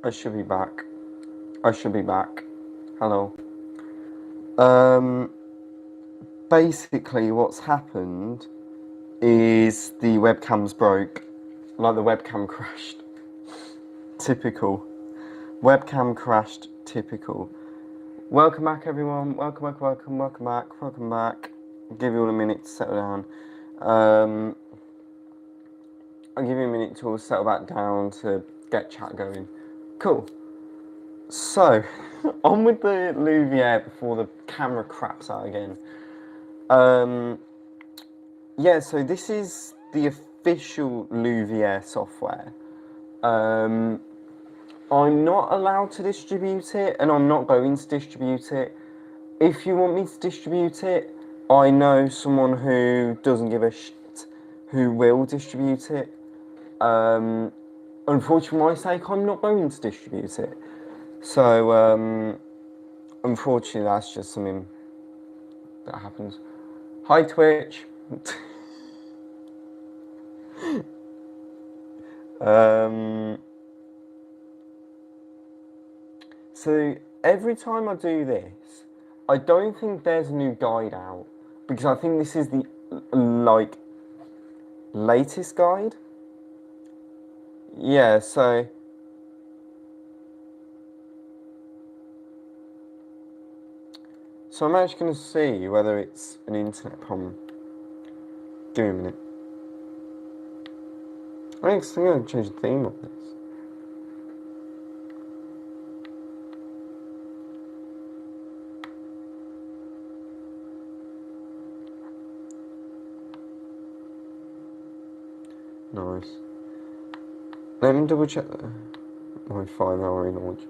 I should be back. I should be back. Hello. Basically, what's happened is the webcam's broke. Like the webcam crashed. Typical. Webcam crashed. Typical. Welcome back, everyone. Welcome back. I'll give you all a minute to settle down. I'll give you a minute to all settle back down to get chat going. Cool. So, on with the Louvre before the camera craps out again. Yeah, so this is the official Louvre software. I'm not allowed to distribute it, and I'm not going to distribute it. If you want me to distribute it, I know someone who doesn't give a shit who will distribute it. Unfortunately, for my sake, I'm not going to distribute it. So, unfortunately, that's just something that happens. Hi, Twitch. So every time I do this, I don't think there's a new guide out because I think this is the latest guide. Yeah, so I'm actually going to see whether it's an internet problem. Give me a minute. I think I'm going to change the theme of this. Nice. Let me double check that. Wi-Fi now relaunch.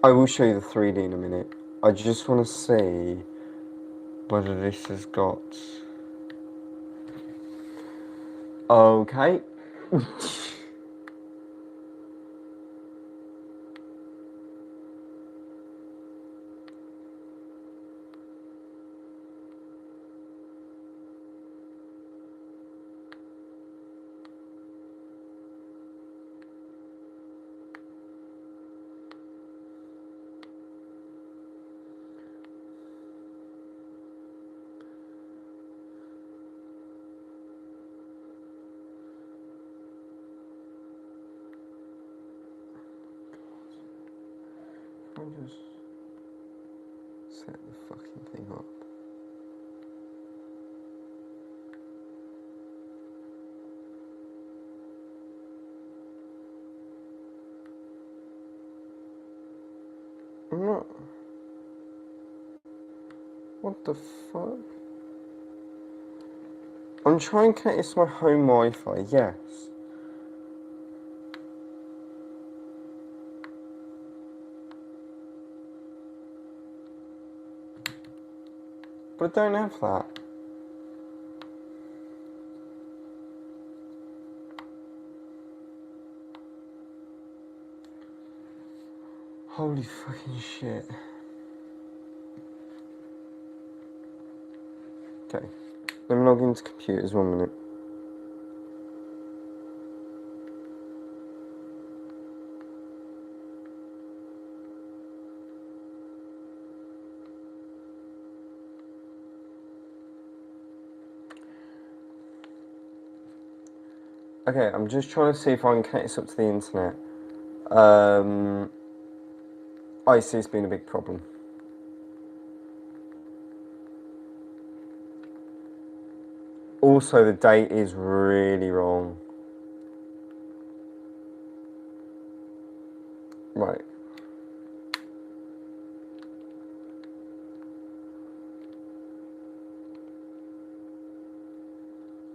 I will show you the 3D in a minute. I just want to see whether this has got... Okay. I'll just set the fucking thing up. I'm not... What the fuck? I'm trying to connect this to my home Wi-Fi, yes. But I don't have that. Holy fucking shit. Okay. Let me log into computers 1 minute. Okay, I'm just trying to see if I can connect this up to the internet. I see it's been a big problem. Also, the date is really wrong. Right.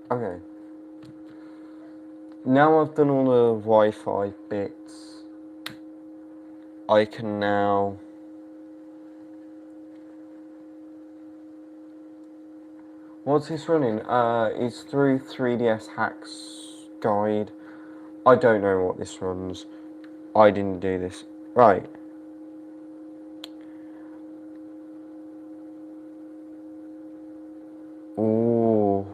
Okay. Now I've done all the Wi-Fi bits, I can now... What's this running? It's through 3DS Hacks Guide. I don't know what this runs. I didn't do this. Right. Ooh.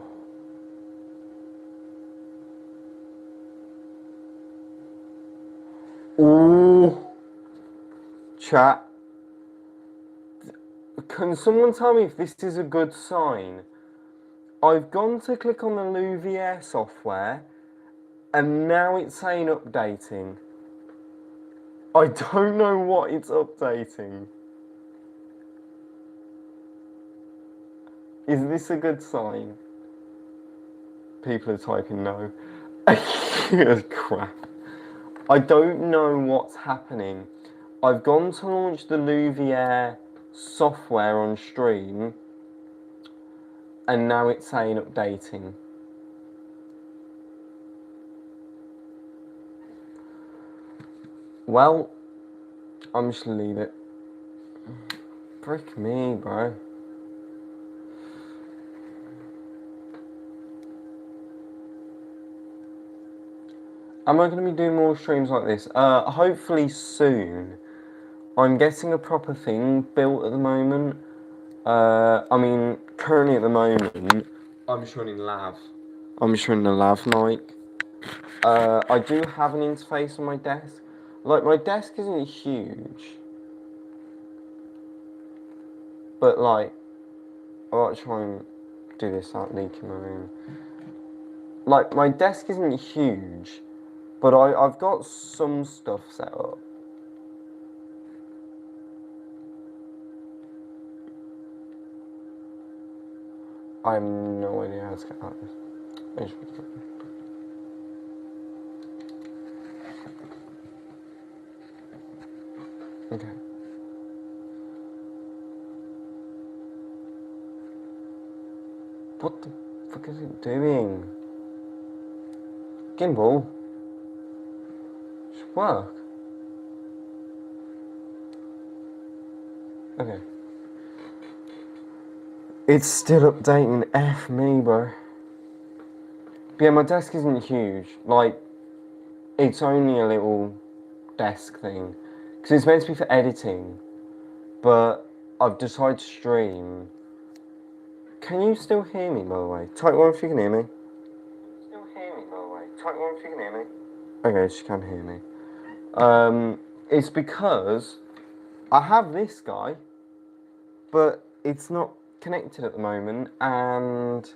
Ooh. Chat. Can someone tell me if this is a good sign? I've gone to click on the Louvre software and now it's saying updating. I don't know what it's updating. Is this a good sign? People are typing no. Crap. I don't know what's happening. I've gone to launch the Louvre software on stream and now it's saying updating. Well, I'm just gonna leave it. Frick me, bro. Am I going to be doing more streams like this? Hopefully soon. I'm getting a proper thing built at the moment. I mean, currently at the moment, I'm just running Lav. I'm just running a Lav mic. I do have an interface on my desk. Like, my desk isn't huge. But, like, I might try and do this without leaking my room. Like, my desk isn't huge, but I've got some stuff set up. I have no idea how to get out of this. Okay. What the fuck is it doing? Gimbal? It should work. Okay. It's still updating. F me, bro. But yeah, my desk isn't huge. Like, it's only a little desk thing. Because it's meant to be for editing. But I've decided to stream. Can you still hear me, by the way? Type 1 if you can hear me. Still hear me, by the way. Type 1 if you can hear me. Okay, she can hear me. It's because I have this guy, but it's not connected at the moment, and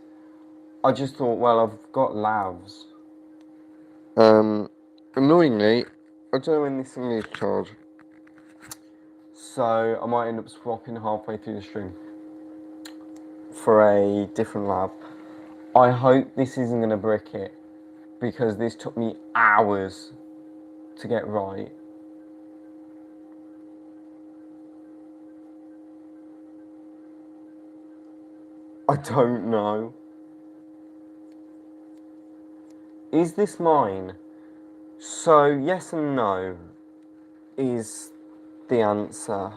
I just thought, well, I've got lavs. Annoyingly, I don't know when this thing is charged, so I might end up swapping halfway through the stream for a different lav. I hope this isn't going to brick it, because this took me hours to get right. I don't know. Is this mine? So, yes and no is the answer.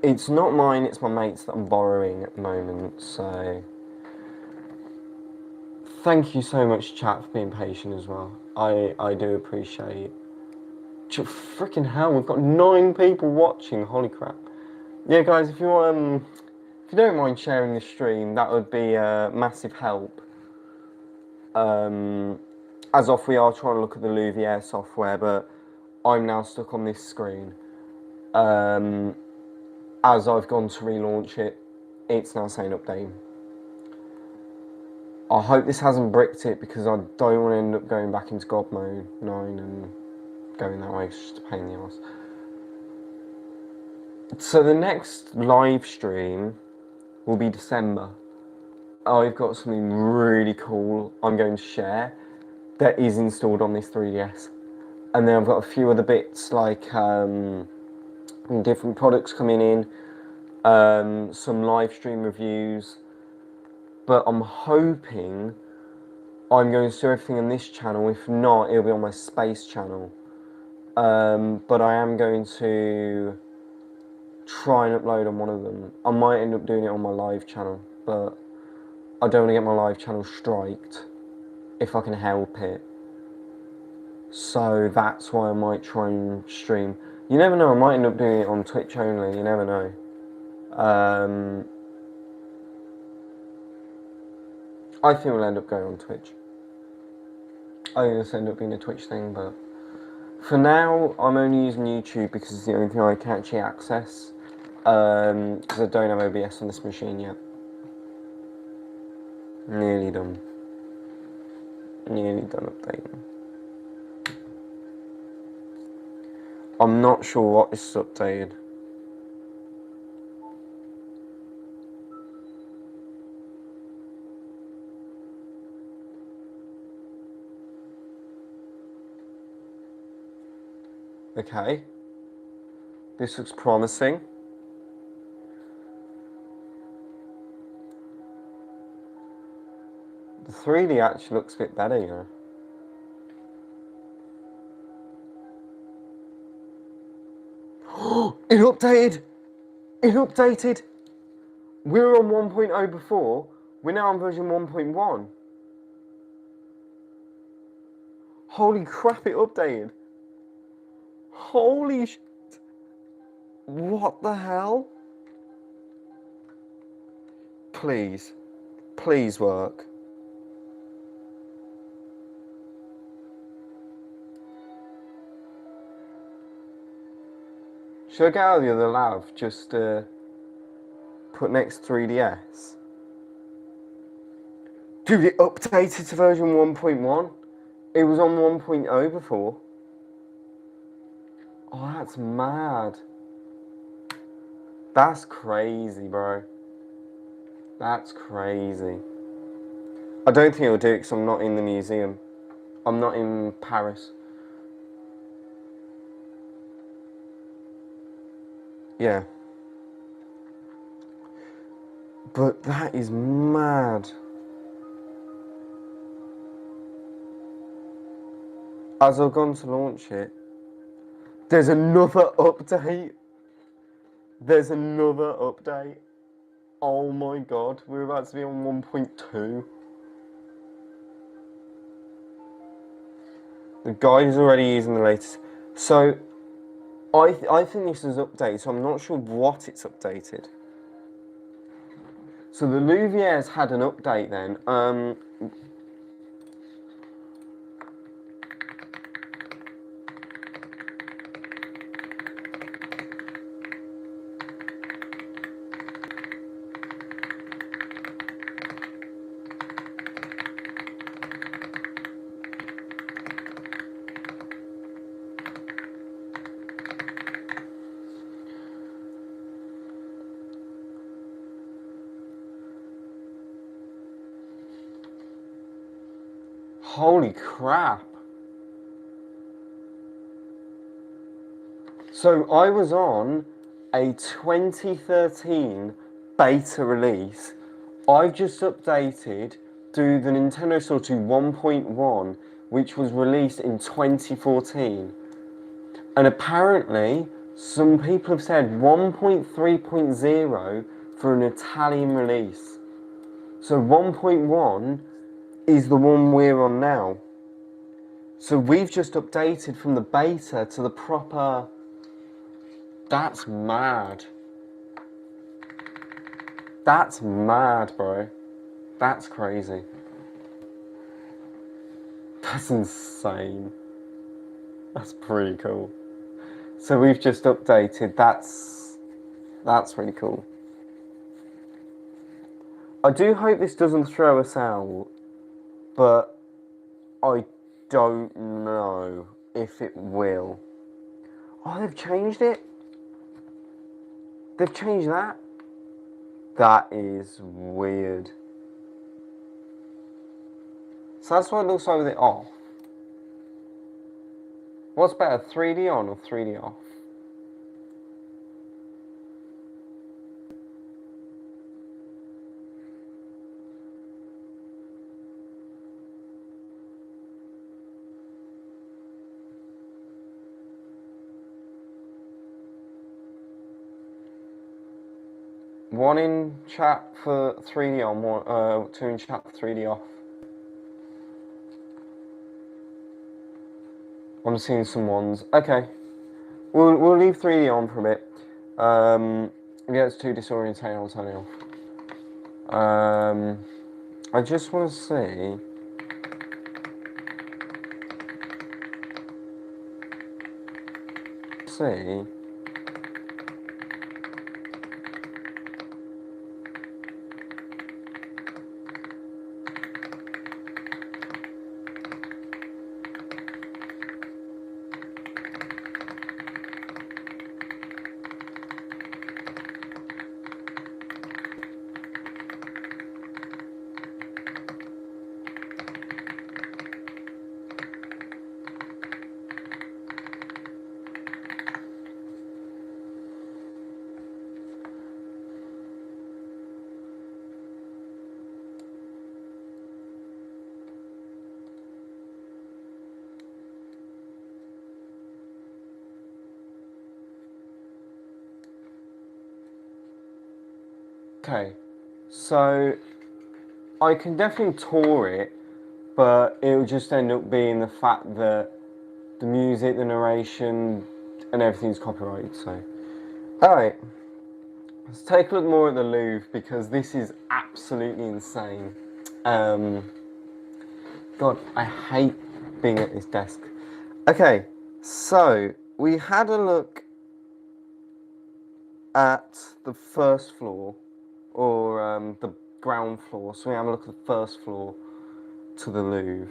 It's not mine, it's my mate's that I'm borrowing at the moment, so... Thank you so much, chat, for being patient as well. I do appreciate... Freaking hell, we've got 9 people watching, holy crap. Yeah, guys, if you don't mind sharing the stream, that would be a massive help. As of we are trying to look at the Louvre software, but I'm now stuck on this screen. As I've gone to relaunch it, it's now saying update. I hope this hasn't bricked it, because I don't want to end up going back into God mode 9 and going that way. It's just a pain in the arse. So the next live stream will be December. I've got something really cool I'm going to share that is installed on this 3DS. And then I've got a few other bits like different products coming in, some live stream reviews. But I'm hoping I'm going to do everything on this channel. If not, it'll be on my space channel. But I am going to try and upload on one of them. I might end up doing it on my live channel, but I don't want to get my live channel striked if I can help it. So that's why I might try and stream. You never know, I might end up doing it on Twitch only, you never know. I think we'll end up going on Twitch. I just end up being a Twitch thing, but for now, I'm only using YouTube because it's the only thing I can actually access. Because I don't have OBS on this machine yet. Nearly done. Nearly done updating. I'm not sure what this is updated. Okay. This looks promising. The 3D actually looks a bit better, you know. It updated! It updated! We were on 1.0 before, we're now on version 1.1. Holy crap, it updated. Holy what the hell? Please. Please work. Should I get out of the other lav just put next 3DS? Dude, it updated to version 1.1. It was on 1.0 before. Oh, that's mad. That's crazy, bro. That's crazy. I don't think it'll do it because I'm not in the museum. I'm not in Paris. Yeah. But that is mad. As I've gone to launch it, there's another update. There's another update. Oh my god, we're about to be on 1.2. The guide is already using the latest. So, I think this is updated, so I'm not sure what it's updated. So the Louvre's had an update then. Holy crap. So I was on a 2013 beta release. I've just updated to the Nintendo Store to 1.1, which was released in 2014. And apparently, some people have said 1.3.0 for an Italian release. So 1.1 is the one we're on now. So we've just updated from the beta to the proper... That's mad. That's mad, bro. That's crazy. That's insane. That's pretty cool. So we've just updated. That's really cool. I do hope this doesn't throw us out, but I don't know if it will. Oh, they've changed it? They've changed that? That is weird. So that's what it looks like with it off. What's better, 3D on or 3D off? One in chat for 3D on, two in chat for 3D off. I'm seeing some ones. Okay, we'll leave 3D on for a bit. Yeah, it's too disorientating. I'll turn it off. I just want to see. see. Okay, so I can definitely tour it, but it will just end up being the fact that the music, the narration, and everything's copyrighted. So, all right, let's take a look more at the Louvre because this is absolutely insane. God, I hate being at this desk. Okay, so we had a look at the first floor, or the ground floor. So we have a look at the first floor to the Louvre.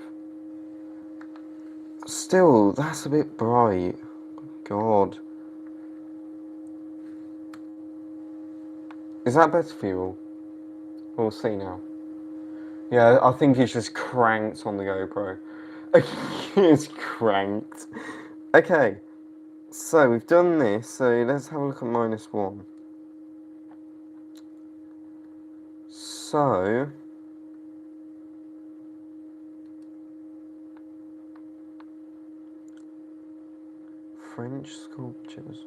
Still, that's a bit bright. God. Is that better for you all? We'll see now. Yeah, I think it's just cranked on the GoPro. It's cranked. Okay, so we've done this, so let's have a look at -1. So, French sculptures.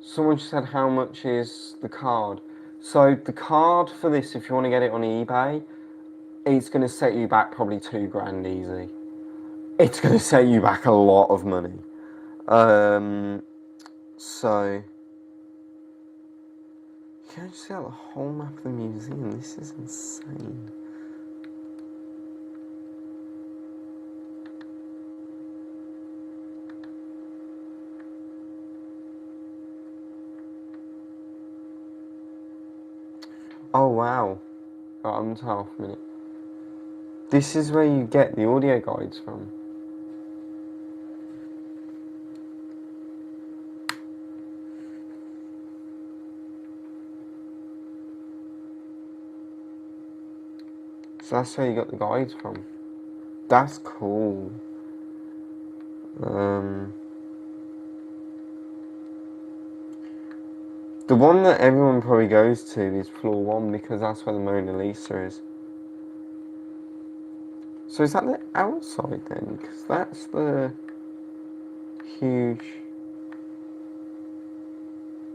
Someone just said how much is the card. So the card for this, if you want to get it on eBay, it's going to set you back probably £2 easy. It's going to set you back a lot of money. So you can just see out the whole map of the museum. This is insane. Oh wow. Right, I'm to half a minute. This is where you get the audio guides from. So that's where you got the guides from. That's cool. The one that everyone probably goes to is floor 1 because that's where the Mona Lisa is. So is that the outside then? Because that's the huge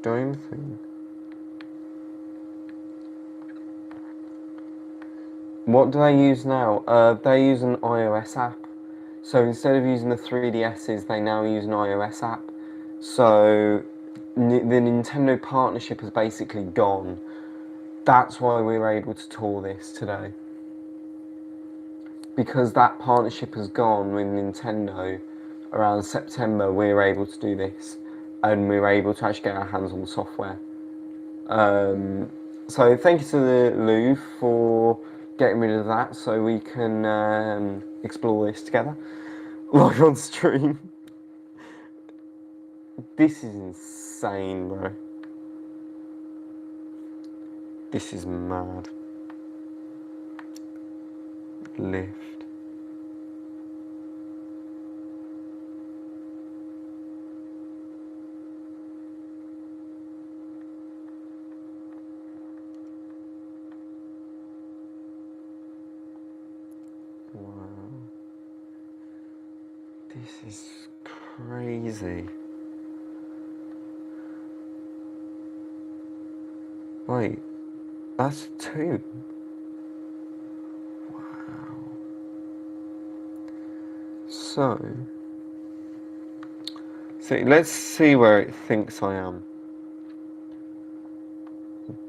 dome thing. What do they use now? They use an iOS app. So instead of using the 3DSs, they now use an iOS app. So the Nintendo partnership has basically gone. That's why we were able to tour this today. Because that partnership has gone with Nintendo around September, we were able to do this. And we were able to actually get our hands on the software. So thank you to the Louvre for getting rid of that so we can explore this together live on stream. This is insane, bro. This is mad. Lift. Wow. This is crazy. Wait, that's 2. Wow. So let's see where it thinks I am.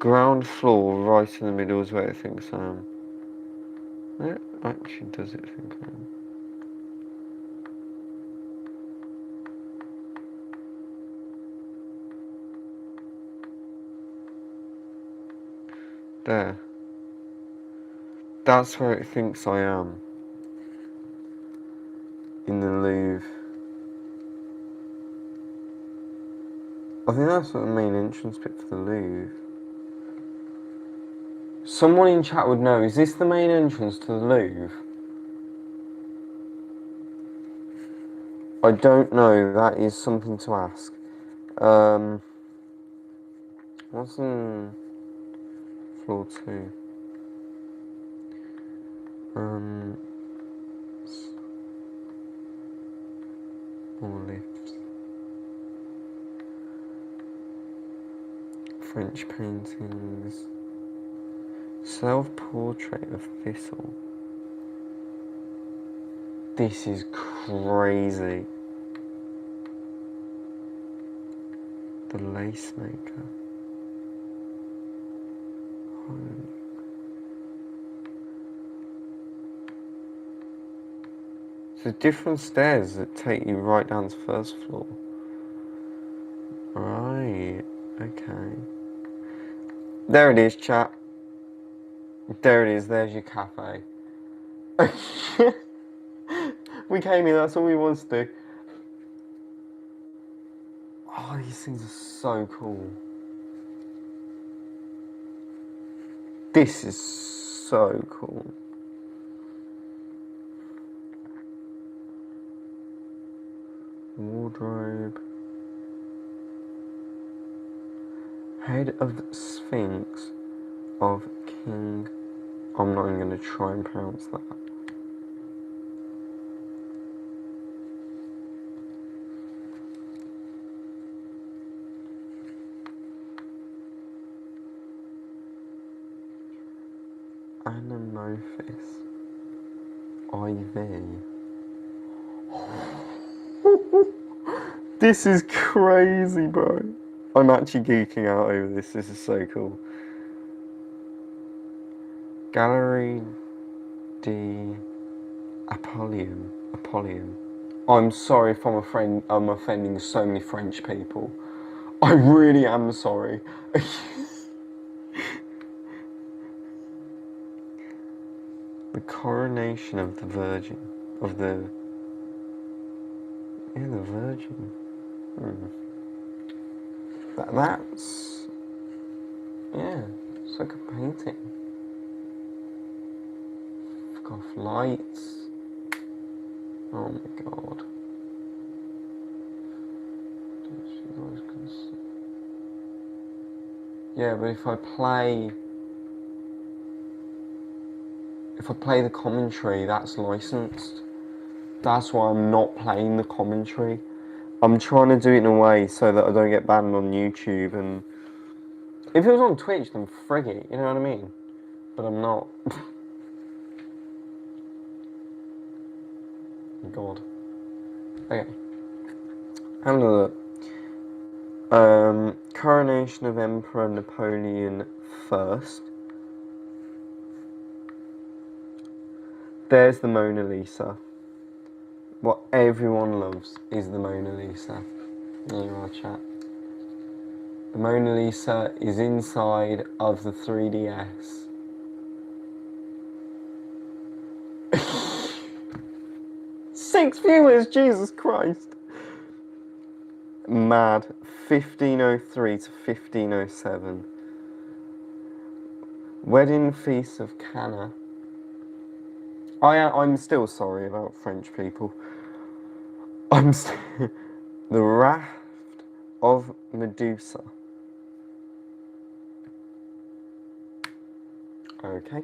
Ground floor, right in the middle is where it thinks I am. It actually does it think I am. There. That's where it thinks I am. In the Louvre. I think that's what the main entrance bit for the Louvre. Someone in chat would know, is this the main entrance to the Louvre? I don't know, that is something to ask. What's in floor 2? More lifts. French paintings. Self-portrait of Thistle. This is crazy. The lace maker. So different stairs that take you right down to first floor. Right, okay. There it is, chat. There it is, there's your cafe. We came here, that's all we wanted to do. Oh, these things are so cool. This is so cool. Wardrobe. Head of the Sphinx of King. I'm not even going to try and pronounce that. Anamorphous. IV. This is crazy, bro. I'm actually geeking out over this. This is so cool. Gallery de Apollyon. I'm sorry if I'm offending so many French people. I really am sorry. The coronation of the Virgin. The Virgin. That's... Yeah, it's like a painting. Fuck off lights. Oh my god. Yeah, but if I play the commentary, that's licensed. That's why I'm not playing the commentary. I'm trying to do it in a way so that I don't get banned on YouTube, and if it was on Twitch, then frig it, you know what I mean? But I'm not. God. Okay. Have a look. Coronation of Emperor Napoleon I. There's the Mona Lisa. What everyone loves is the Mona Lisa. There you are, chat. The Mona Lisa is inside of the 3DS. 6 viewers, Jesus Christ. Mad. 1503 to 1507. Wedding Feast of Cana. I'm still sorry about French people. The Raft of Medusa. Okay.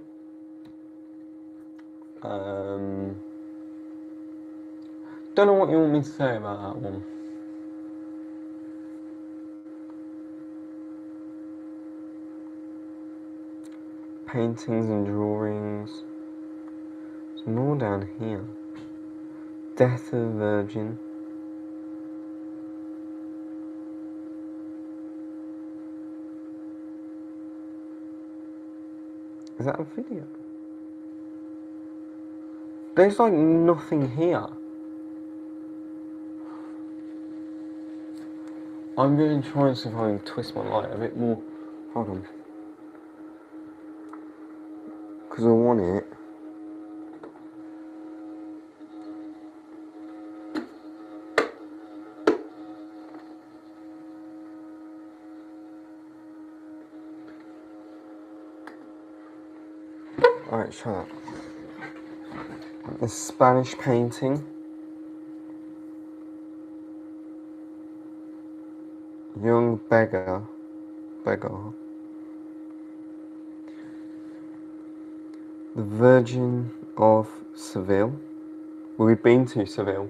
Don't know what you want me to say about that one. Paintings and drawings. There's more down here. Death of the Virgin. Is that a video? There's like nothing here. I'm going to try and see if I can twist my light a bit more. Hold on. Because I want it. Alright, shut up. The Spanish painting. Young beggar. The Virgin of Seville. We've been to Seville.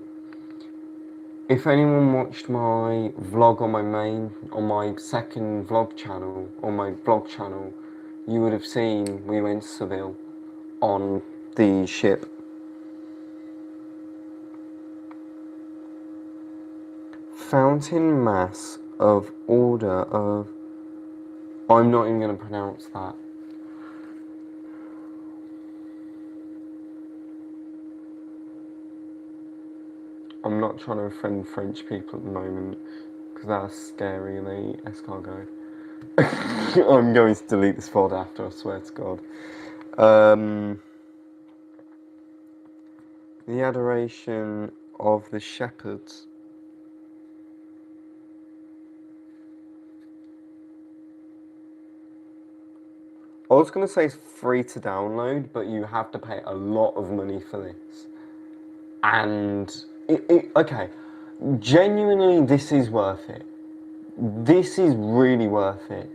If anyone watched my vlog on my second vlog channel, on my vlog channel, you would have seen we went to Seville on the ship. Fountain Mass of Order of... I'm not even going to pronounce that. I'm not trying to offend French people at the moment, because that's scary in the escargot. I'm going to delete this folder after, I swear to God. The Adoration of the Shepherds. I was going to say it's free to download, but you have to pay a lot of money for this. And, okay, genuinely this is worth it. This is really worth it.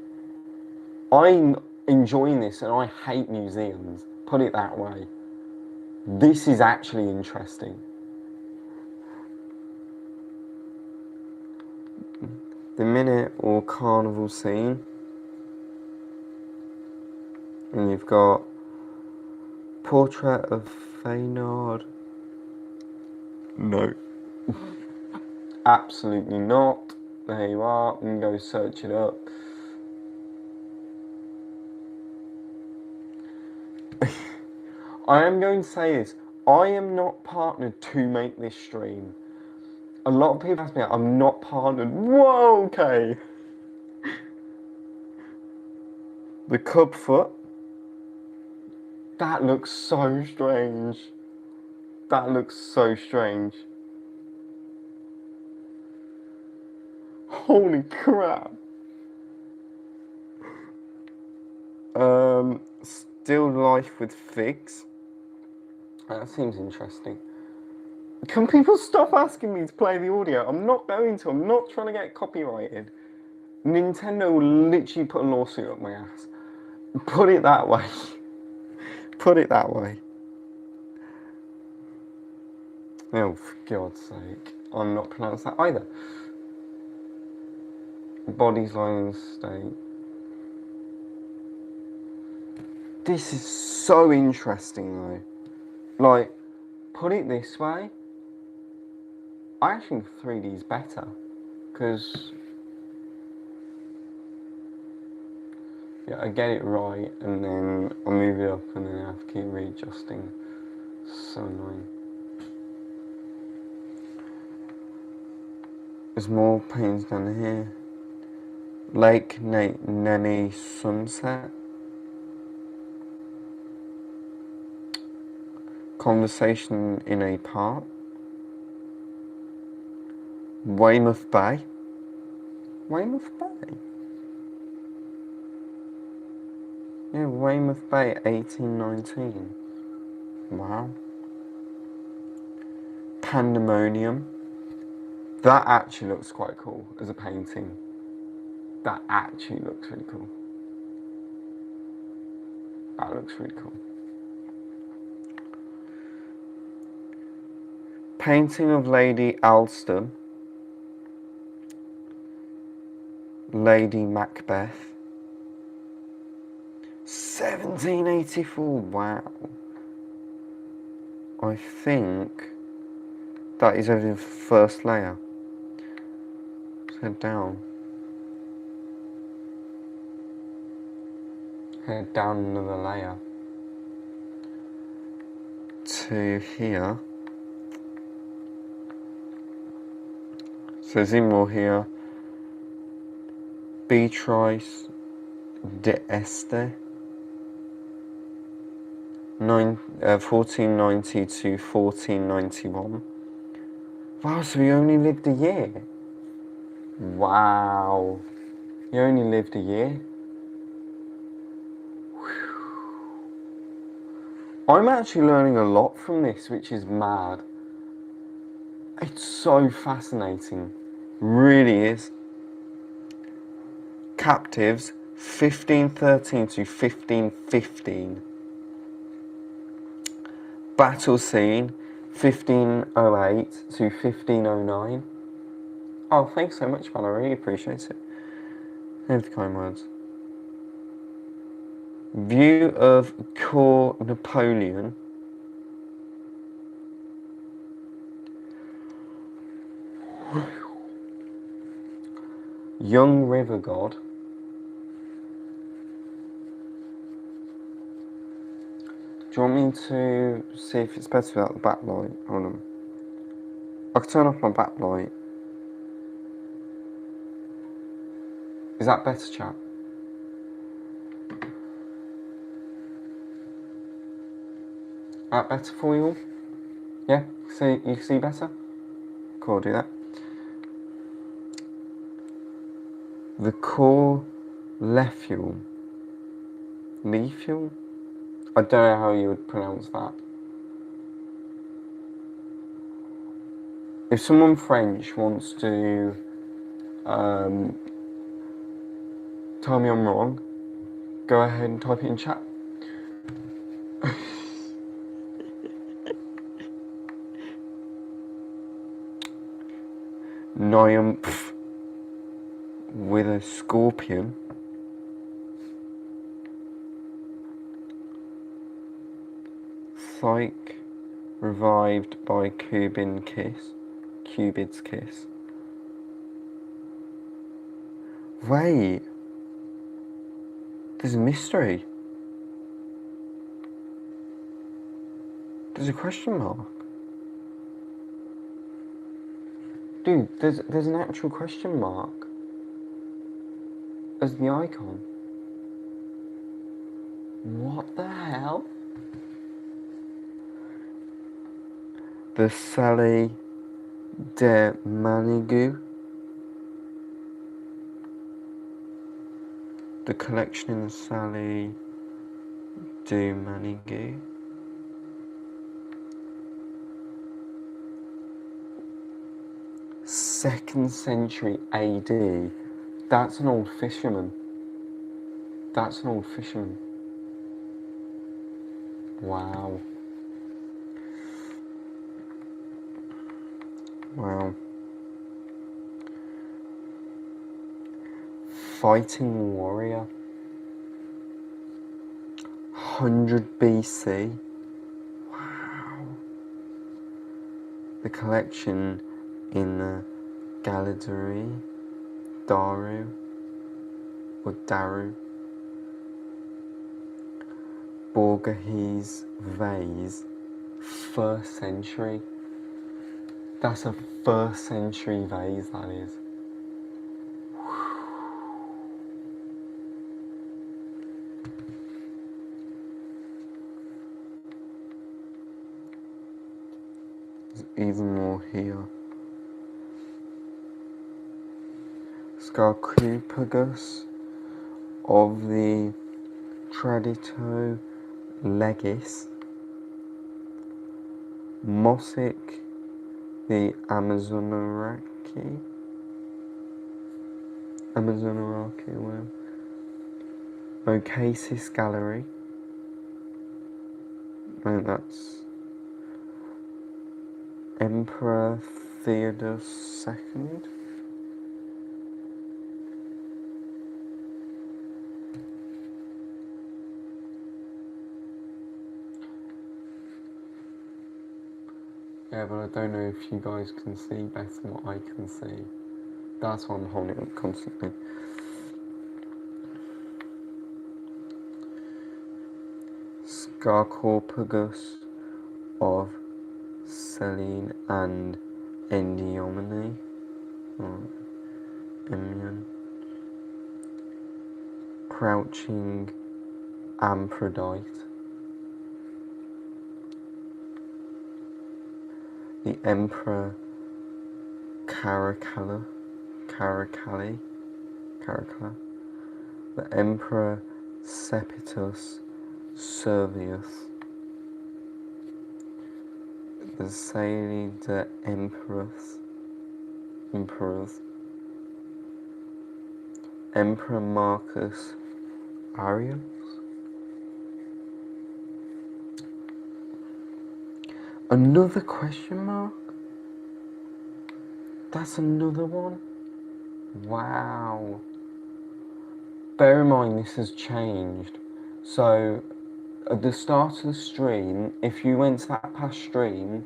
I'm enjoying this and I hate museums, put it that way. This is actually interesting. The minute or carnival scene. And you've got Portrait of Feyenoord. No. Absolutely not. There you are. You can go search it up. I am going to say this. I am not partnered to make this stream. A lot of people ask me, I'm not partnered. Whoa, okay. The cub foot. That looks so strange. That looks so strange. Holy crap. Still life with figs. That seems interesting. Can people stop asking me to play the audio? I'm not going to. I'm not trying to get copyrighted. Nintendo will literally put a lawsuit up my ass. Put it that way. Put it that way. Oh, for God's sake. I'm not pronouncing that either. Bodies lying in state. This is so interesting though. Like, put it this way. I actually think 3D is better. Because... yeah, I get it right and then I move it up and then I have to keep readjusting. So annoying. There's more paintings down here. Lake Nene Sunset. Conversation in a Park. Weymouth Bay. Weymouth Bay? Yeah, Weymouth Bay, 1819. Wow. Pandemonium. That actually looks quite cool as a painting. That actually looks really cool. That looks really cool. Painting of Lady Alston. Lady Macbeth. 1784, wow. I think that is over the first layer. Let's head down. Head down another layer. to here. So zoom more here. Beatrice de Este. 1490 to 1491. Wow, so he only lived a year. Wow. He only lived a year. I'm actually learning a lot from this, which is mad. It's so fascinating. Really is. Captives, 1513 to 1515. Battle scene, 1508 to 1509. Oh, thanks so much, man. I really appreciate it. Thank you for the kind words. View of Cour Napoleon. Young River God. Do you want me to see if it's better without the backlight? Hold on. I can turn off my backlight. Is that better, chat? That better for you all? Yeah? See, you can see better? Cool, I'll do that. The core Lefuel. Lefuel? I don't know how you would pronounce that. If someone French wants to tell me I'm wrong, go ahead and type it in chat. Nymph with a scorpion. Psyche revived by Cupid's kiss. Wait, there's a mystery. There's a question mark. Dude, there's an actual question mark as the icon. What the hell? The Sally de Manigu. The collection in Sally de Manigu. Second century AD. That's an old fisherman. That's an old fisherman. Wow. Wow. Fighting warrior. 100 BC. Wow. The collection in the Gallery Daru or Daru. Borges vase. 1st century. That's a 1st century vase, that is. There's even more here. Sarcophagus of the Tradito Legis. Mosaic the Amazonaraki, well. Ocasis Gallery. No, that's Emperor Theodore II. Yeah, but I don't know if you guys can see better than what I can see. That's why I'm holding it up constantly. Sarcophagus of Selene and Endymion, or Endymion, crouching Aphrodite, the Emperor Caracalla, the Emperor Septimus Servius, the Sally the Emperors, Emperor Marcus Aurelius, another question mark? That's another one? Wow. Bear in mind this has changed. So at the start of the stream, if you went to that past stream,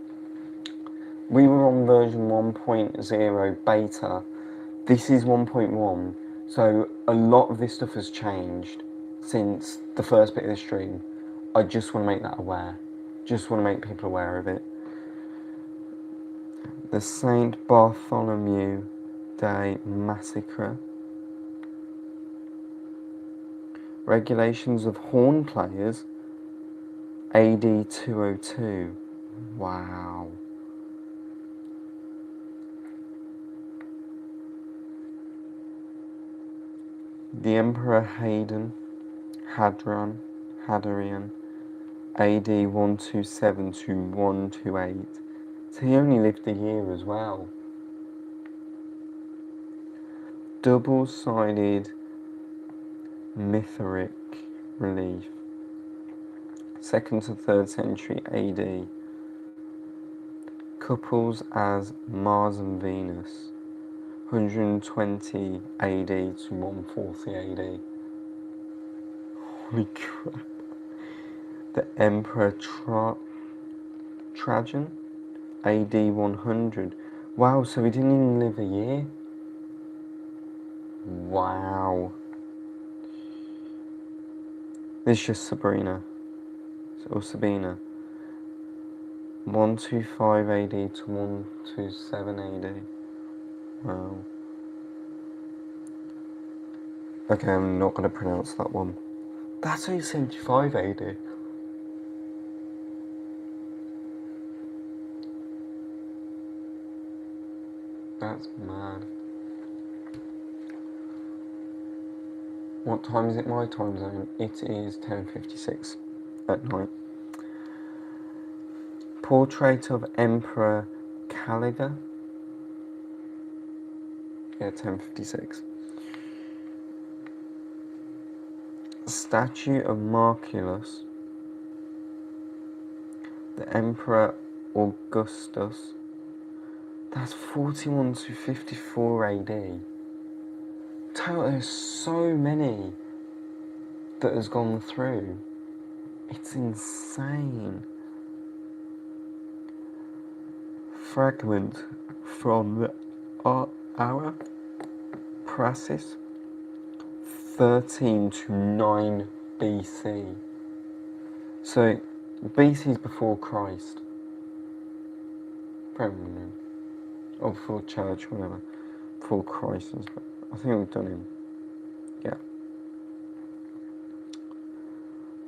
we were on version 1.0 beta. This is 1.1. So a lot of this stuff has changed since the first bit of the stream. I just want to make that aware. Just want to make people aware of it. The Saint Bartholomew Day Massacre. Regulations of horn players. AD 202. Wow. The Emperor Hadrian, AD 127 to 128. So he only lived a year as well. Double-sided Mithric relief. 2nd to 3rd century AD. Couples as Mars and Venus. 120 AD to 140 AD. Holy crap. The Emperor Trajan, AD 100. Wow, so he didn't even live a year? Wow. This is just Sabrina. Or Sabina. 125 AD to 127 AD. Wow. Okay, I'm not going to pronounce that one. That's only 75 AD. That's mad. What time is it my time zone? It is 10:56 at night. Portrait of Emperor Caligula. Yeah, 10:56. Statue of Marcellus. The Emperor Augustus. That's 41 to 54 AD. Total, there's so many that has gone through. It's insane. Fragment from the Ara Praxis, 13 to 9 BC. So BC is before Christ. Probably. Or before church, whatever. Before Christ. I think we've done him. Yeah.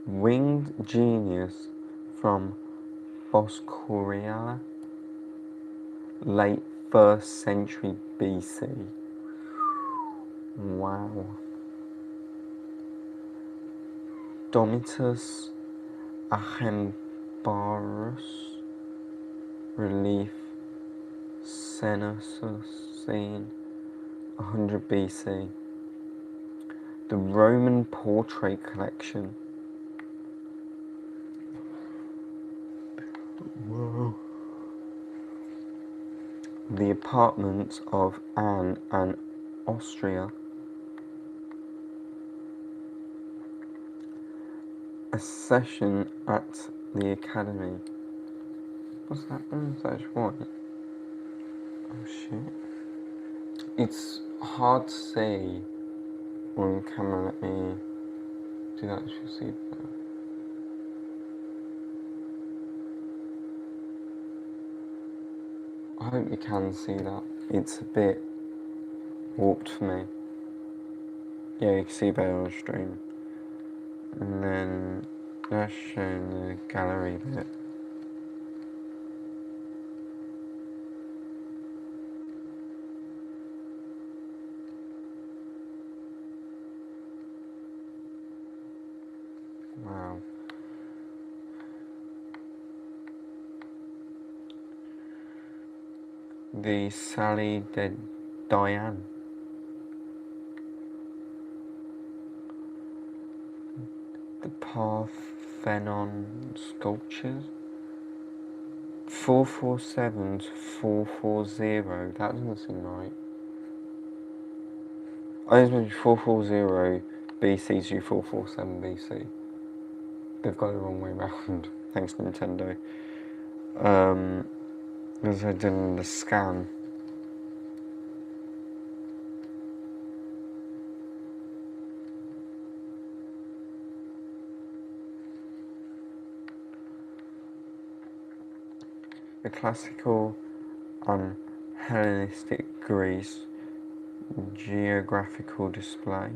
Winged Genius from Boscoria, late 1st century BC. Wow. Domitus Achembarus, relief Census-Scene, 100 BC. The Roman Portrait Collection. Whoa. The Apartments of Anne and Austria. A Session at the Academy. What's that one? That's what? Oh shit. It's hard to see on camera. Let me do that so you see better. I hope you can see that. It's a bit warped for me. Yeah, you can see better on the stream. And then that's showing the gallery bit. Wow. The Sally de Diane. The Parthenon sculptures. 447 to 440. That doesn't seem right. I just mentioned 440 BC to 447 BC. They've got it the wrong way round. Thanks, Nintendo. As I did in the scan. The classical Hellenistic Greece geographical display.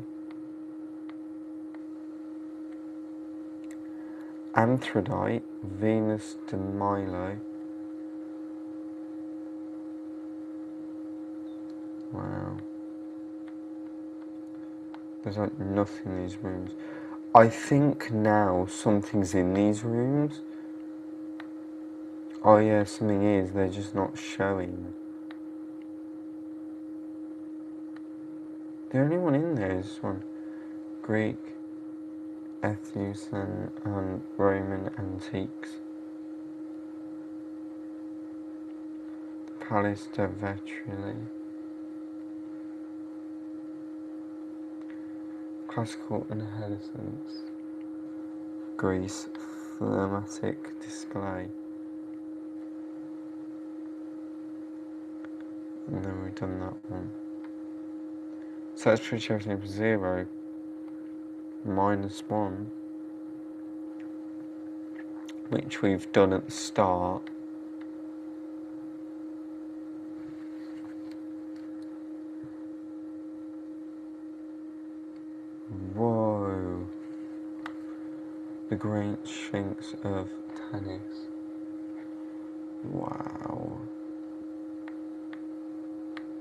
Anthrodite, Venus de Milo. Wow. There's like nothing in these rooms. I think now something's in these rooms. Oh yeah, something is, they're just not showing. The only one in there is one. Greek, Etruscan and Roman antiques. The Palace de Vetrilli. Classical inheritance. Greece, thematic display. And then we've done that one. So let's switch everything to 0. -1. Which we've done at the start. Whoa. The Great Sphinx of Tennis. Wow.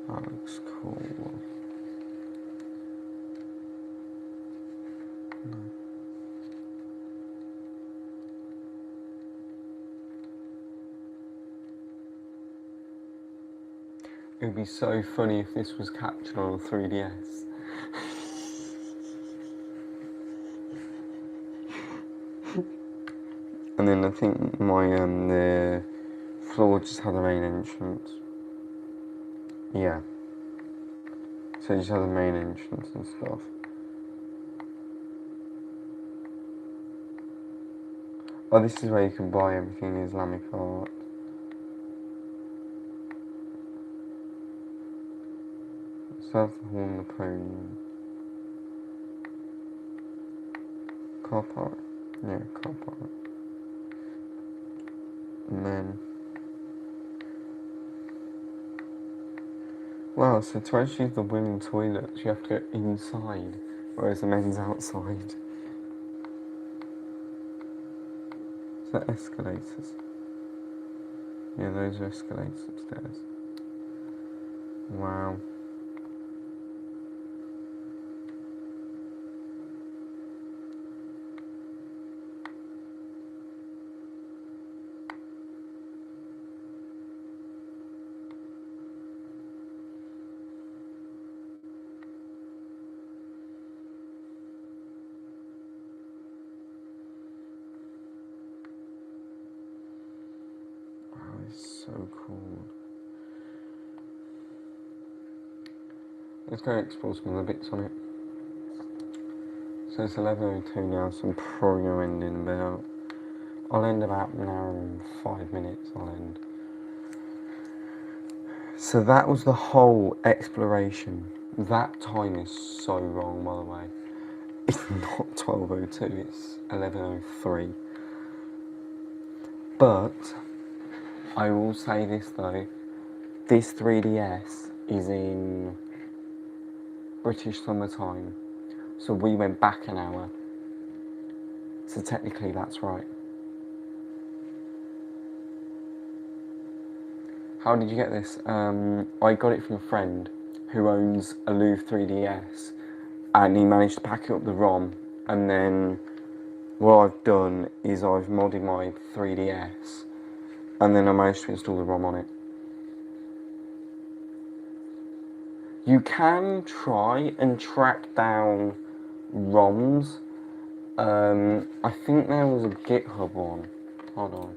That looks cool. No. It would be so funny if this was captured on a 3DS. And then I think my the floor just had the main entrance. Yeah. So you just had the main entrance and stuff. Oh, this is where you can buy everything in Islamic art. South Hall Napoleon. Car park? Yeah, car park. And then... Wow, so to actually use the women's toilets, you have to go inside, whereas the men's outside. Is that escalators? Yeah, those are escalators upstairs. Wow. It's so cool. Let's go explore some other bits on it. So it's 11:02 now, so I'm probably going to end in about... I'll end about an hour and 5 minutes, I'll end. So that was the whole exploration. That time is so wrong, by the way. It's not 12:02, it's 11:03. But I will say this though, this 3DS is in British summertime, so we went back an hour. So technically that's right. How did you get this? I got it from a friend who owns a Louvre 3DS, and he managed to pack it up the ROM, and then what I've done is I've modded my 3DS, and then I managed to install the ROM on it. You can try and track down ROMs. I think there was a GitHub one. Hold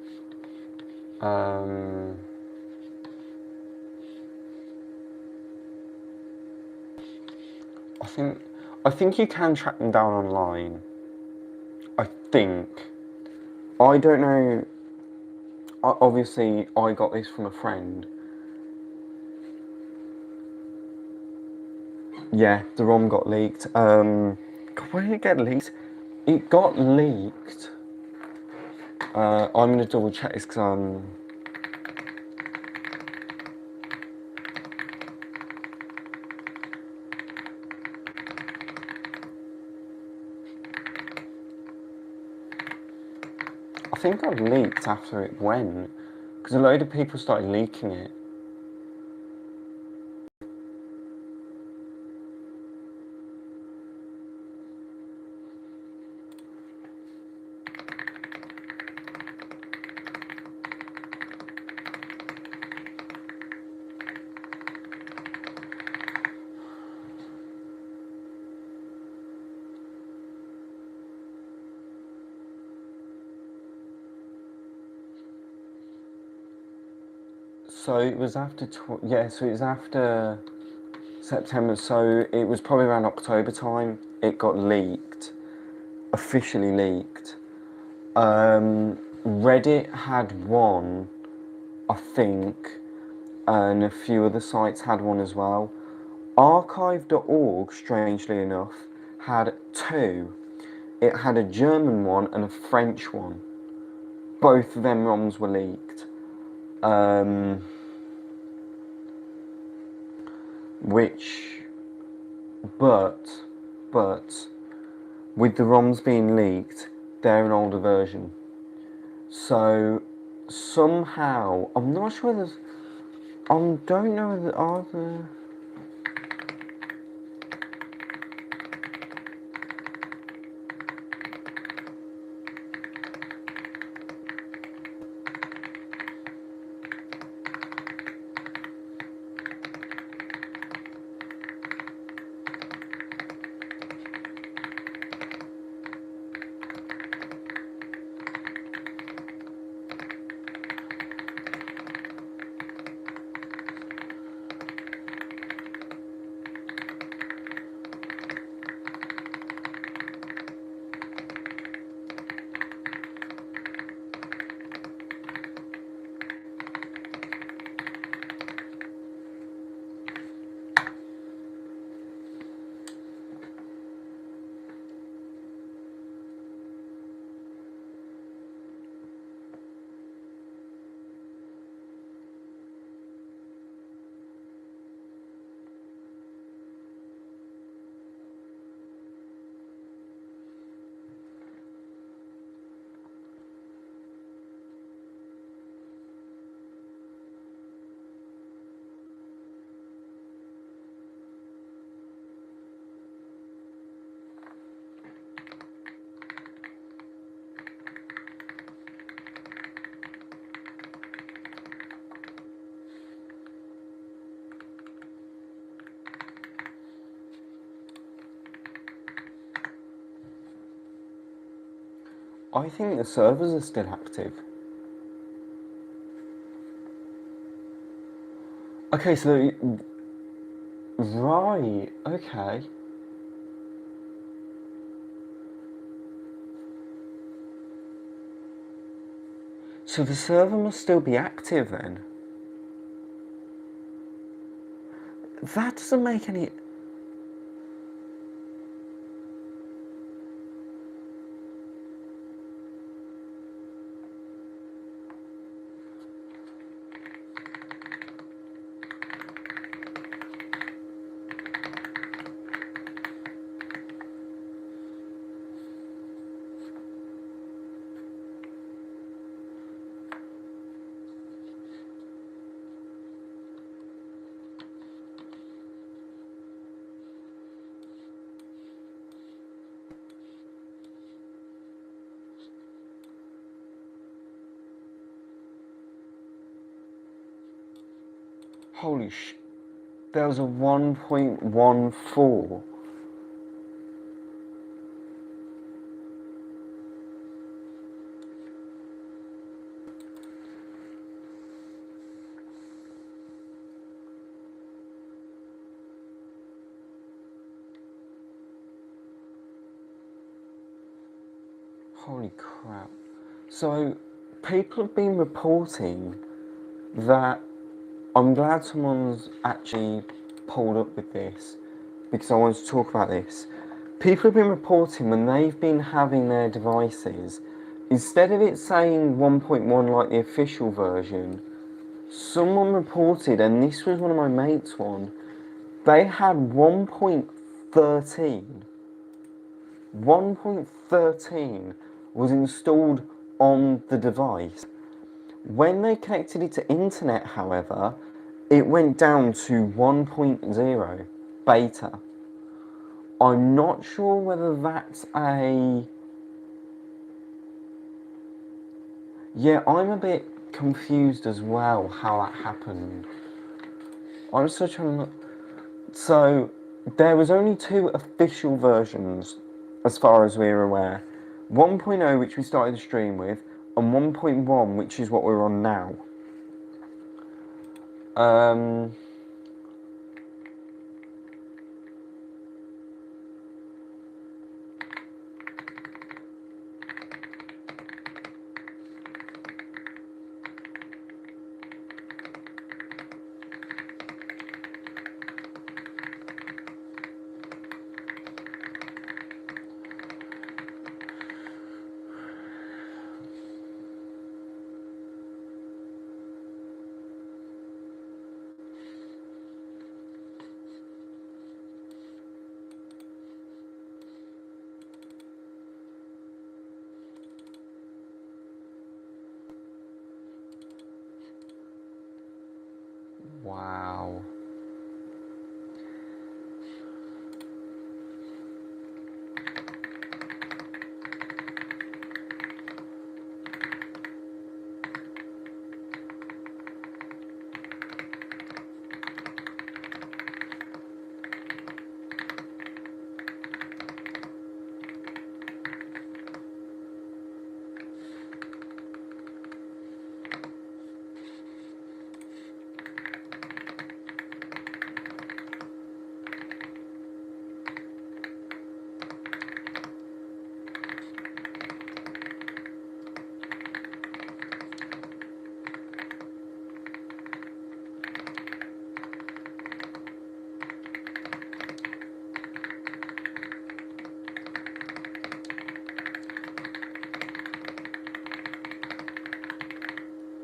on. I think you can track them down online. I think. I don't know. Obviously, I got this from a friend. Yeah, the ROM got leaked. Where did it get leaked? It got leaked. I'm gonna double check this because I think it got leaked after it went, because a load of people started leaking it. So it was after, so it was after September, so it was probably around October time. It got leaked, officially leaked. Reddit had one, I think, and a few other sites had one as well. Archive.org, strangely enough, had two. It had a German one and a French one. Both of them ROMs were leaked. But, with the ROMs being leaked, they're an older version. So, somehow, I'm not sure there's, I don't know whether are there. I think the servers are still active. Okay, so right, okay. So the server must still be active then. That doesn't make any. Holy sh... There was a 1.14. Holy crap. So, people have been reporting that... I'm glad someone's actually pulled up with this, because I wanted to talk about this. People have been reporting when they've been having their devices, instead of it saying 1.1 like the official version, someone reported, and this was one of my mates' one, they had 1.13. 1.13 was installed on the device. When they connected it to internet, however, it went down to 1.0 beta. I'm not sure whether that's a... Yeah, I'm a bit confused as well how that happened. I'm still trying to look... So, there was only 2 official versions, as far as we're aware. 1.0, which we started the stream with, and 1.1, which is what we're on now. Wow.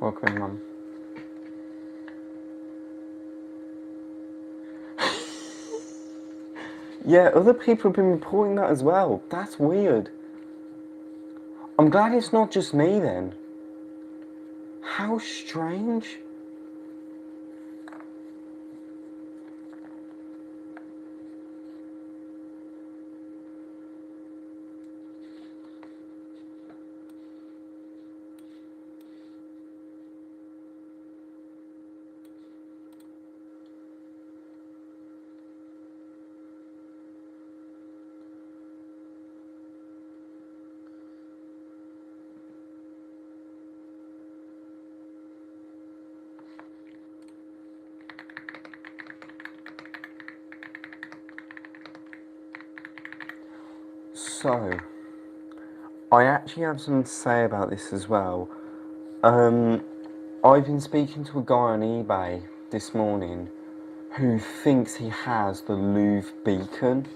Welcome, Mum. Yeah, other people have been reporting that as well. That's weird. I'm glad it's not just me then. How strange. So, I actually have something to say about this as well. I've been speaking to a guy on eBay this morning who thinks he has the Louvre beacon.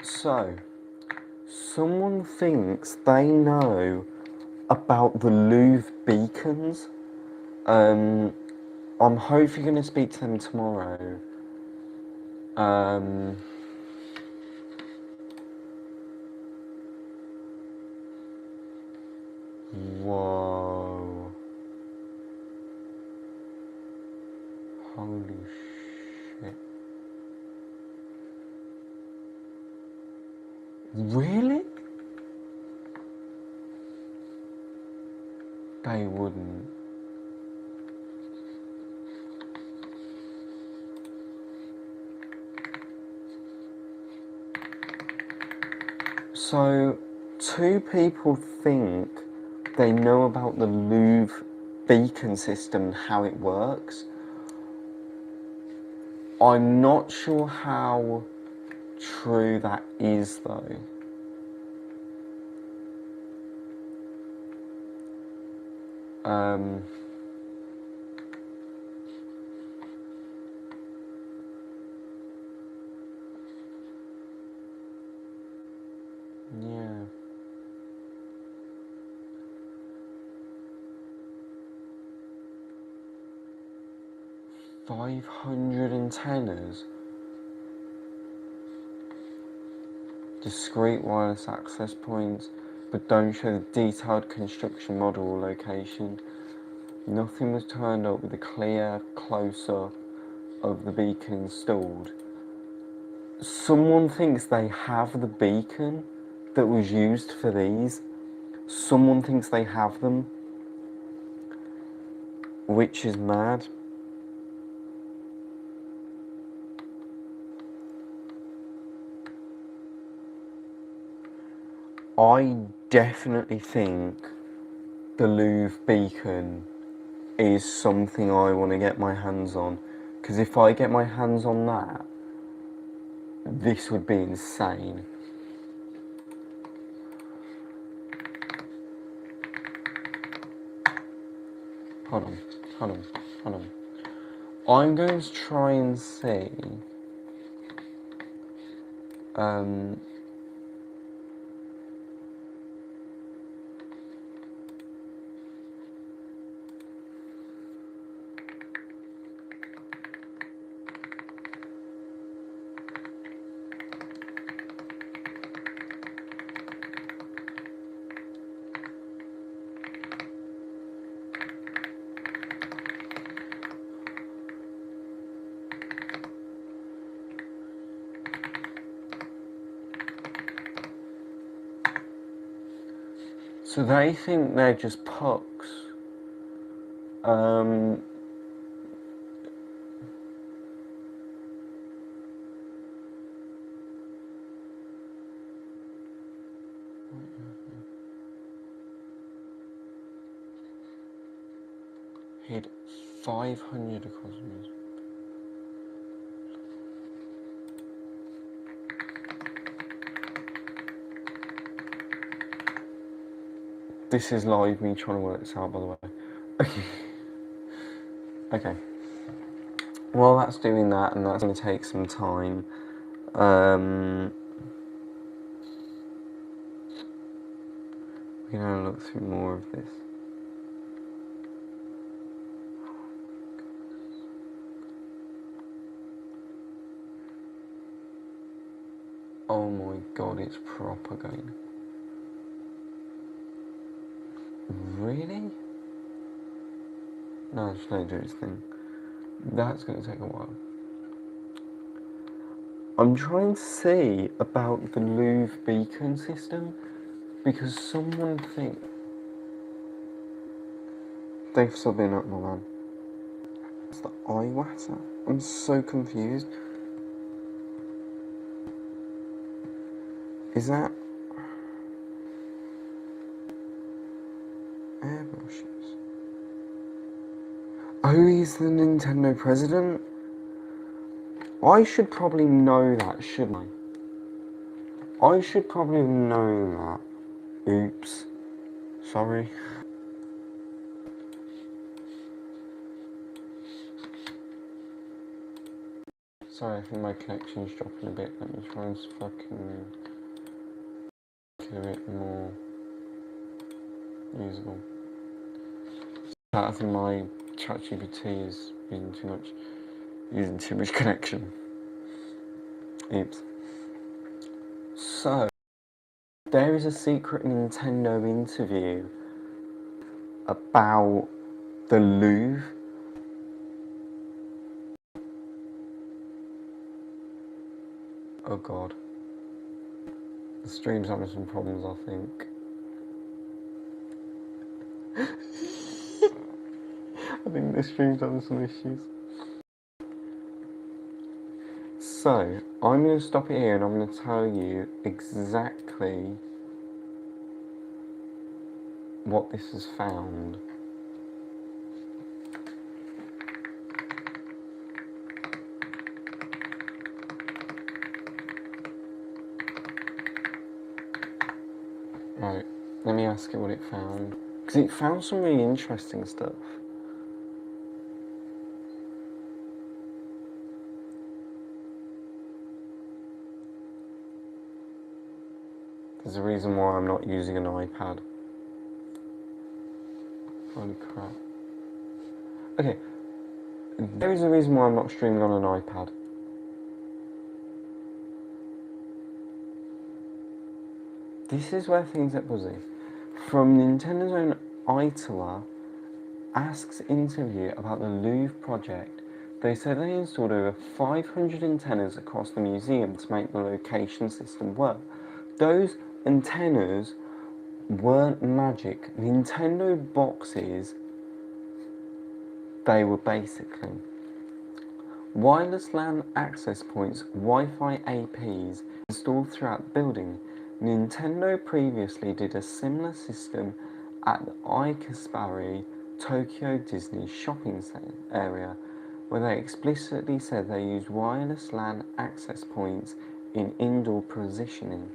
So, someone thinks they know about the Louvre beacons. I'm hopefully going to speak to them tomorrow. Whoa. Holy shit. Really? They wouldn't. So, two people think they know about the Louvre beacon system and how it works. I'm not sure how true that is, though. Yeah. 500 antennas. Discrete wireless access points, but don't show the detailed construction model or location. Nothing was turned up with a clear close-up of the beacon installed. Someone thinks they have the beacon that was used for these. Someone thinks they have them, which is mad. I definitely think the Louvre beacon is something I want to get my hands on, because if I get my hands on that, this would be insane. Hold on. I'm going to try and see so they think they're just pucks. Hit 500 cosmos. This is live me trying to work this out, by the way. Okay. Well, that's doing that, and that's going to take some time. We can have a look through more of this. Oh my god, it's proper going. Really? No, just let it do its thing. That's going to take a while. I'm trying to see about the Louvre beacon system, because someone think they've subbed in up my man. It's the Iwata. I'm so confused. Is that airbrushes? Oh, he's the Nintendo president? I should probably know that, shouldn't I? I should probably know that. Oops. Sorry. Sorry, I think my connection's dropping a bit. Let me try and fucking do it more. usable. I think my ChatGPT is using too much connection. Oops. So, there is a secret Nintendo interview about the Louvre. Oh god. The stream's having some problems, I think. I think the stream's having some issues. So, I'm going to stop it here and I'm going to tell you exactly what this has found. Right, let me ask it what it found. Because it found some really interesting stuff. There's a reason why I'm not using an iPad. Holy crap. Okay, there is a reason why I'm not streaming on an iPad. This is where things get buzzy. From Nintendo's own Itala asks interview about the Louvre project. They said they installed over 500 antennas across the museum to make the location system work. Those antennas weren't magic. Nintendo boxes, they were basically wireless LAN access points, Wi-Fi APs installed throughout the building. Nintendo previously did a similar system at the Ikebari Tokyo Disney shopping area, where they explicitly said they used wireless LAN access points in indoor positioning.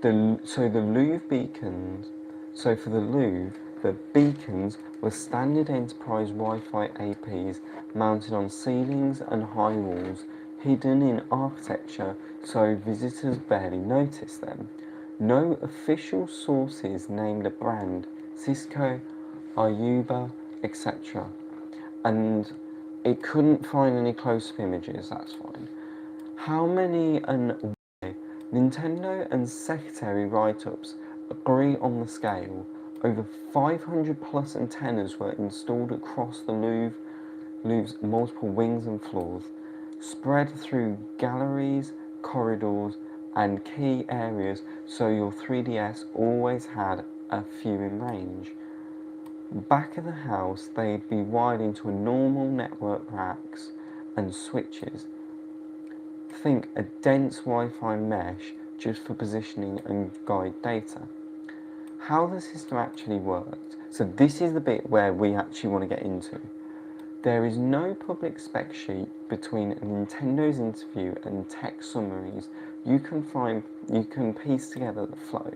So the Louvre beacons, so for the Louvre, the beacons were standard enterprise Wi-Fi APs mounted on ceilings and high walls, hidden in architecture so visitors barely noticed them. No official sources named a brand, Cisco, Aruba, etc. And it couldn't find any close-up images, that's fine. How many and why? Nintendo and Secretary write-ups agree on the scale. Over 500 plus antennas were installed across the Louvre's multiple wings and floors, spread through galleries, corridors, and key areas, so your 3DS always had a few in range. Back of the house, they'd be wired into a normal network racks and switches. Think a dense Wi-Fi mesh just for positioning and guide data. How the system actually worked. So this is the bit where we actually want to get into. There is no public spec sheet between Nintendo's interview and tech summaries. You can piece together the flow.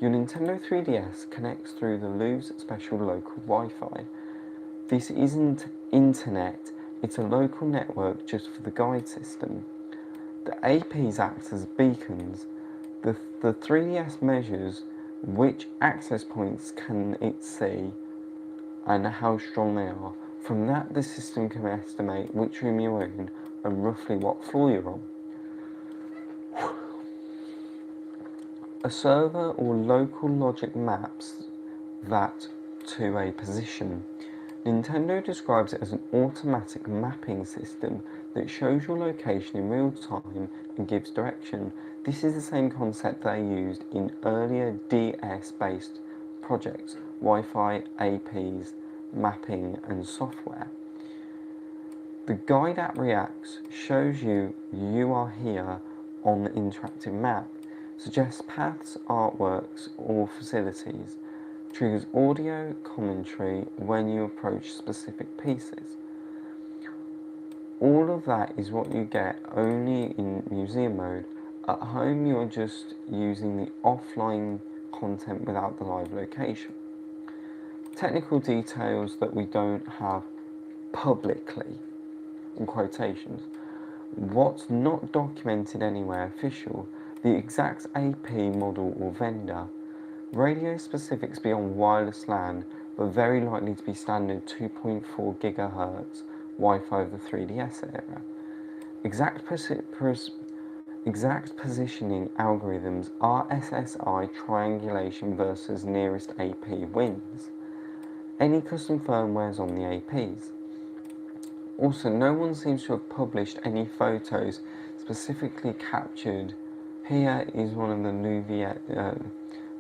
Your Nintendo 3DS connects through the Louvre's special local Wi-Fi. This isn't internet, it's a local network just for the guide system. The APs act as beacons. The 3DS measures which access points can it see and how strong they are. From that, the system can estimate which room you're in and roughly what floor you're on. A server or local logic maps that to a position. Nintendo describes it as an automatic mapping system that shows your location in real time and gives direction. This is the same concept they used in earlier DS-based projects, Wi-Fi, APs, mapping and software. The guide app reacts, shows you are here on the interactive map, suggests paths, artworks or facilities, triggers audio commentary when you approach specific pieces. All of that is what you get only in museum mode. At home you're just using the offline content without the live location. Technical details that we don't have publicly, in quotations. What's not documented anywhere official, the exact AP model or vendor, Radio specifics beyond wireless LAN, but very likely to be standard 2.4 GHz Wi-Fi of the 3DS era. Exact positioning algorithms, RSSI triangulation versus nearest AP wins. Any custom firmwares on the APs. Also, no one seems to have published any photos specifically captured. Here is one of the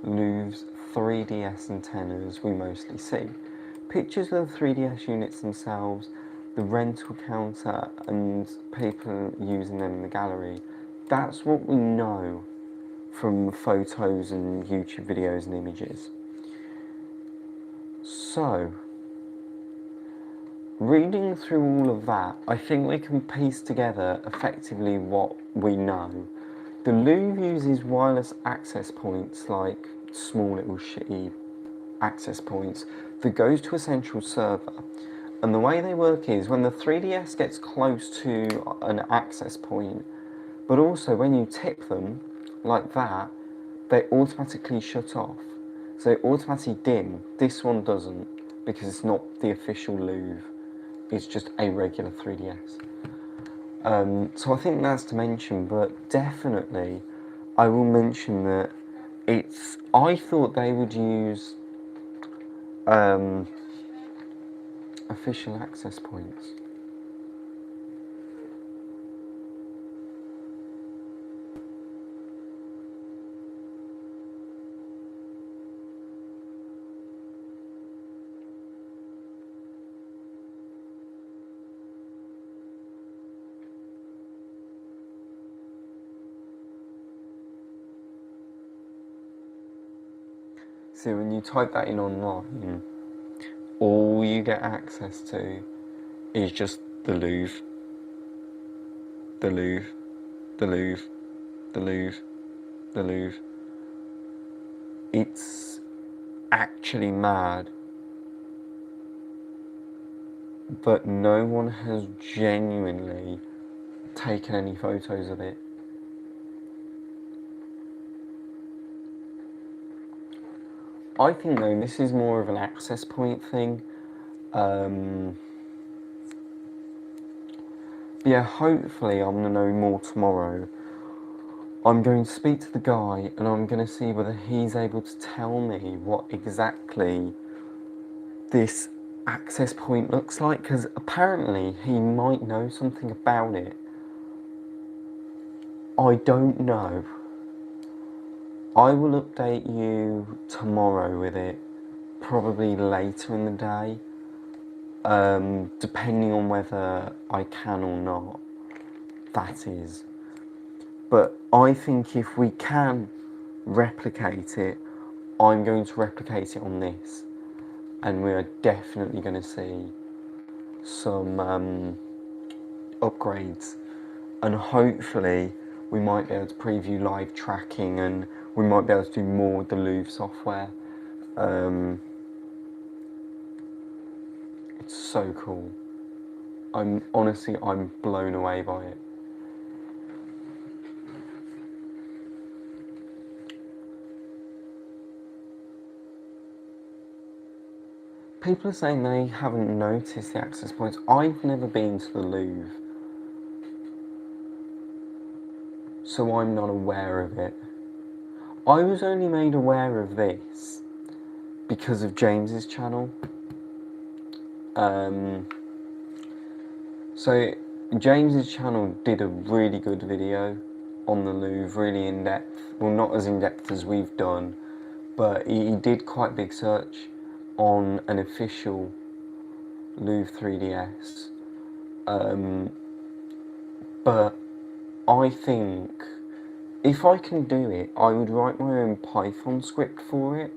Louvre's 3DS antennas we mostly see. Pictures of the 3DS units themselves, the rental counter, and people using them in the gallery. That's what we know from photos and YouTube videos and images. So, reading through all of that, I think we can piece together effectively what we know. The Louvre uses wireless access points, like small little shitty access points, that goes to a central server. And the way they work is when the 3DS gets close to an access point, but also when you tip them, like that, they automatically shut off. So they automatically dim. This one doesn't, because it's not the official Louvre. It's just a regular 3DS. So I think that's to mention, but definitely I will mention that I thought they would use official access points. So when you type that in online, all you get access to is just the Louvre, the Louvre, the Louvre, the Louvre, the Louvre. It's actually mad, but no one has genuinely taken any photos of it. I think though this is more of an access point thing. Yeah, hopefully I'm going to know more tomorrow. I'm going to speak to the guy and I'm going to see whether he's able to tell me what exactly this access point looks like, because apparently he might know something about it. I don't know. I will update you tomorrow with it, probably later in the day. Depending on whether I can or not, that is. But I think if we can replicate it, I'm going to replicate it on this, and we are definitely going to see some upgrades, and hopefully we might be able to preview live tracking, and we might be able to do more with the Louvre software. It's so cool. I'm blown away by it. People are saying they haven't noticed the access points. I've never been to the Louvre, so I'm not aware of it. I was only made aware of this because of James's channel. So James's channel did a really good video on the Louvre, really in depth. Well, not as in depth as we've done, but he did quite a big search on an official Louvre 3DS. But I think if I can do it, I would write my own Python script for it,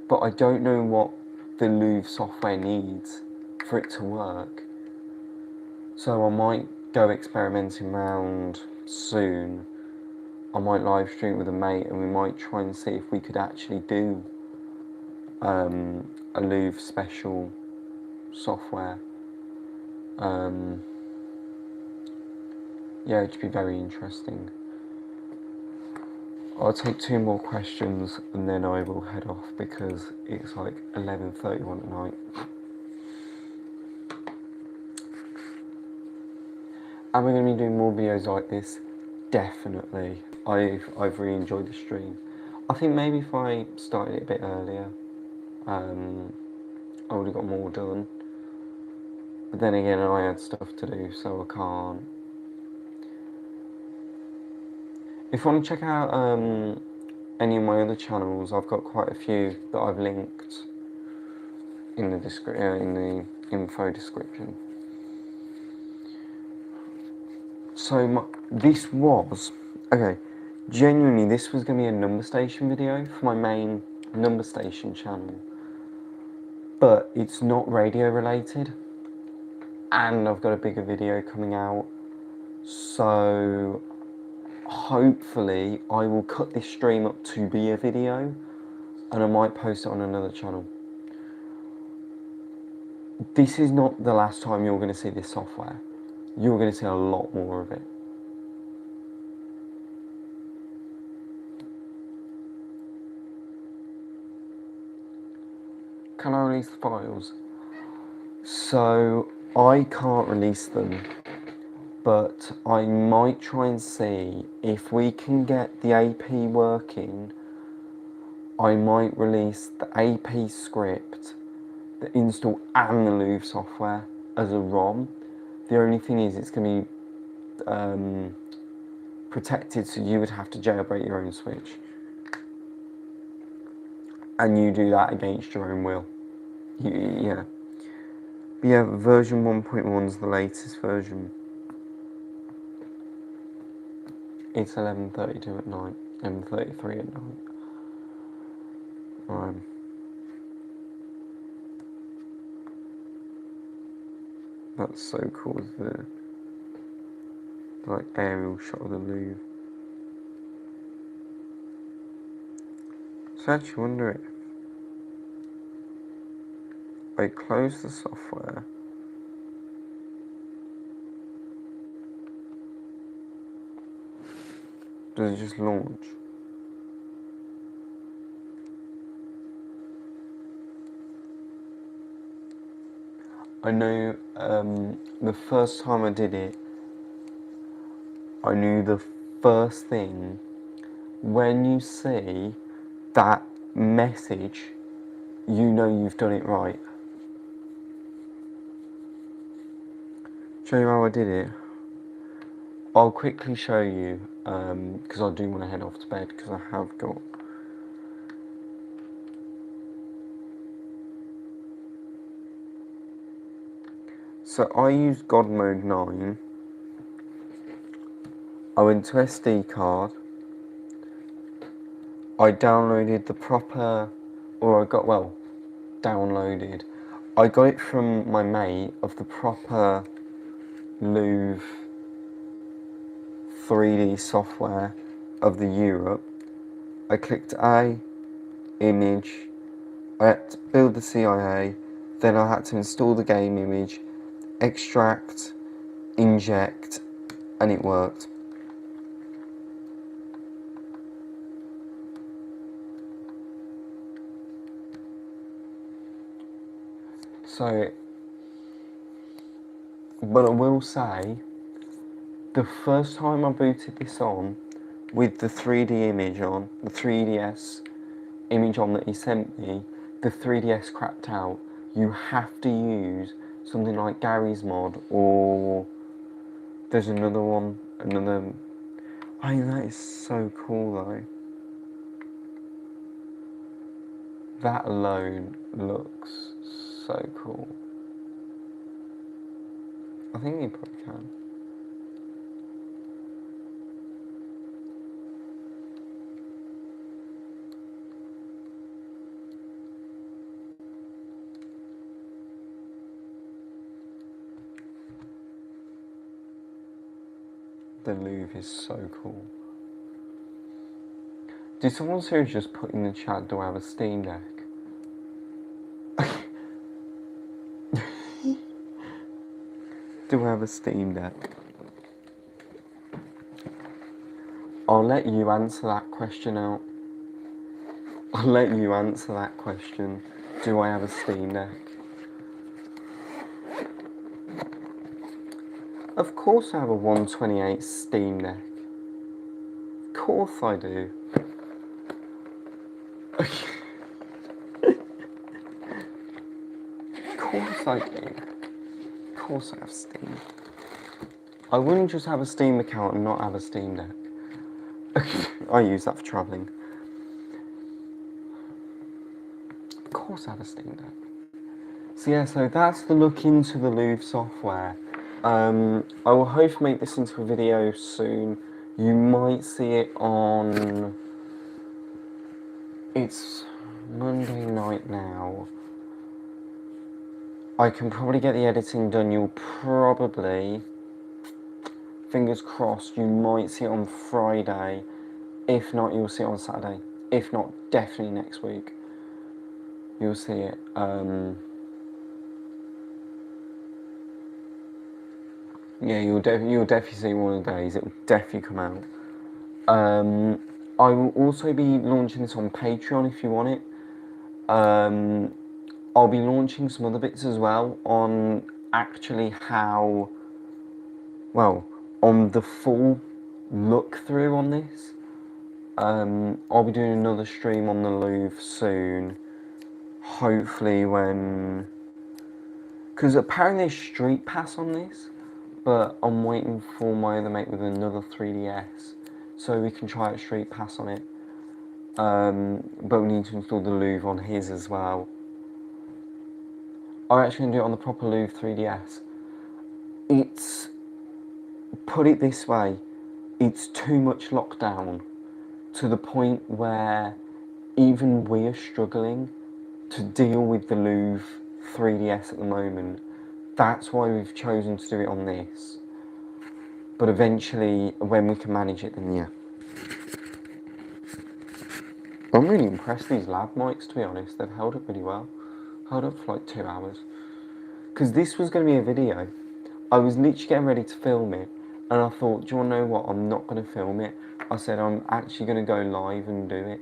but I don't know what the Louvre software needs for it to work. So I might go experimenting around soon. I might live stream with a mate and we might try and see if we could actually do a Louvre special software. Yeah, it'd be very interesting. I'll take 2 more questions and then I will head off because it's like 11:31 at night. Am I going to be doing more videos like this? Definitely. I've really enjoyed the stream. I think maybe if I started it a bit earlier, I would have got more done. But then again, I had stuff to do, so I can't. If you want to check out any of my other channels, I've got quite a few that I've linked in the info description. So this was okay. Genuinely, this was going to be a number station video for my main number station channel, but it's not radio related, and I've got a bigger video coming out, so hopefully I will cut this stream up to be a video and I might post it on another channel. This is not the last time you're going to see this software. You're going to see a lot more of it. Can I release the files? So I can't release them, but I might try and see if we can get the AP working. I might release the AP script, the install and the Louvre software as a ROM. The only thing is it's going to be protected, so you would have to jailbreak your own switch. And you do that against your own will. Yeah. But yeah, version 1.1 is the latest version. It's 11:32 at night, 11:33 at night. That's so cool, the like aerial shot of the Louvre. So I actually wonder if I close the software, does it just launch? I know the first time I did it, I knew the first thing, when you see that message, you know you've done it right. Show you how I did it. I'll quickly show you, because I do want to head off to bed, because I have got... So I used God Mode 9. I went to SD card. I downloaded the proper, or I got, well, downloaded. I got it from my mate of the proper Louvre 3D software of the Europe. I clicked A, image, I had to build the CIA, then I had to install the game image, extract, inject, and it worked. So, but I will say, the first time I booted this on, with the 3D image on, the 3DS image on that he sent me, the 3DS crapped out. You have to use something like Gary's Mod, or there's another one, I mean, that is so cool though. That alone looks so cool. I think you probably can. The Louvre is so cool. Did someone seriously just put in the chat, do I have a Steam Deck? Do I have a Steam Deck? I'll let you answer that question out. I'll let you answer that question. Do I have a Steam Deck? Of course I have a 128 Steam Deck. Of course I do. Of course I do. Of course I have Steam. I wouldn't just have a Steam account and not have a Steam Deck. I use that for travelling. Of course I have a Steam Deck. So yeah, so that's the look into the Louvre software. I will hope to make this into a video soon. You might see it on... It's Monday night now. I can probably get the editing done. You'll probably, fingers crossed, you might see it on Friday. If not, you'll see it on Saturday. If not, definitely next week. You'll see it. Yeah, you'll definitely see one of the days. It will definitely come out. I will also be launching this on Patreon if you want it. I'll be launching some other bits as well on actually how, well, on the full look through on this. I'll be doing another stream on the Louvre soon. Hopefully when, because apparently there's Street Pass on this. But I'm waiting for my other mate with another 3DS, so we can try out Street Pass on it. But we need to install the Louvre on his as well. I'm actually going to do it on the proper Louvre 3DS. It's, put it this way, it's too much lockdown to the point where even we're struggling to deal with the Louvre 3DS at the moment. That's why we've chosen to do it on this. But eventually, when we can manage it, then yeah. I'm really impressed with these lav mics, to be honest. They've held up really well. Held up for like 2 hours. Because this was going to be a video. I was literally getting ready to film it. And I thought, do you want to know what? I'm not going to film it. I said, I'm actually going to go live and do it.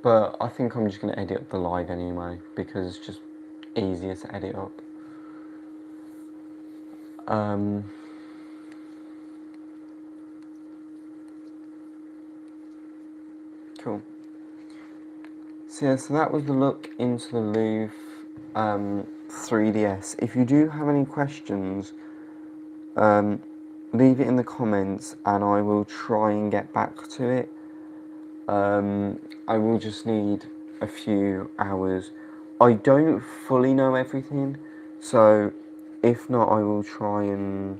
But I think I'm just going to edit up the live anyway, because it's just easier to edit up. Cool. So yeah, so that was the look into the Louvre 3DS. If you do have any questions, leave it in the comments and I will try and get back to it. I will just need a few hours. I don't fully know everything, so if not, I will try and...